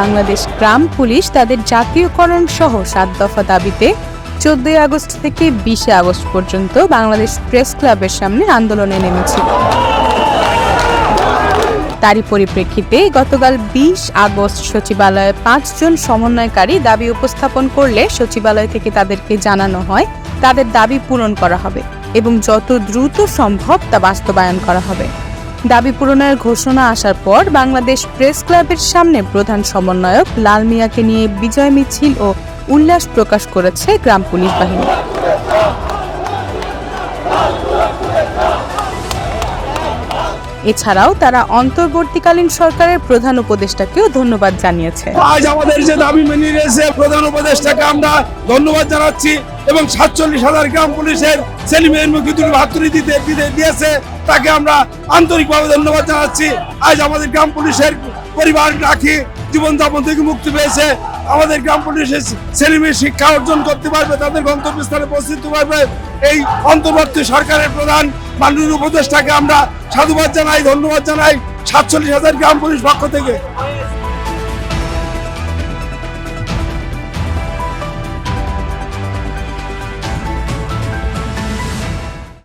বাংলাদেশ গ্রাম police তাদের জাতীয়করণ সহ 7 দফা দাবিতে 14 আগস্ট থেকে 20 আগস্ট পর্যন্ত বাংলাদেশ প্রেস ক্লাবের সামনে আন্দোলনে নেমেছিল। তারই পরিপ্রেক্ষিতে গতকাল 20 আগস্ট সচিবালয়ে 5 জন সমন্বয়কারী দাবি উপস্থাপন করলে সচিবালয় থেকে তাদেরকে জানানো হয় তাদের দাবি পূরণ করা হবে এবং যত দ্রুত সম্ভব তা বাস্তবায়ন করা হবে। দাবি পূরণের ঘোষণা আসার পর বাংলাদেশ প্রেস ক্লাবের সামনে প্রধান সমন্বয়ক লাল মিয়াকে নিয়ে বিজয় মিছিল ও উল্লাস প্রকাশ করেছে গ্রাম পুলিশ বাহিনী। এছাড়াও তারা অন্তর্বর্তীকালীন সরকারের প্রধান উপদেষ্টাকেও ধন্যবাদ জানিয়েছে। আজ আমাদের যে দাবি মেনে নিয়েছে প্রধান উপদেষ্টাকে আমরা ধন্যবাদ জানাচ্ছি এবং 47,000 গ্রাম পুলিশের সেলিমের মুখে দুটো হাতুড়ি দিয়েছে তাকে আমরা আন্তরিকভাবে ধন্যবাদ জানাচ্ছি। আজ আমাদের গ্রাম পুলিশের পরিবার রাখি জীবনযাপন থেকে মুক্তি পেয়েছে। আমাদের গ্রাম পুলিশের ছেলেমেয়ে শিক্ষা অর্জন করতে পারবে, তাদের গন্তব্যস্থানে পৌঁছতে পারবে। এই অন্তর্বর্তী সরকারের প্রধান মাননীয় উপদেষ্টাকে আমরা সাধুবাদ জানাই, ধন্যবাদ জানাই 47,000 গ্রাম পুলিশ পক্ষ থেকে।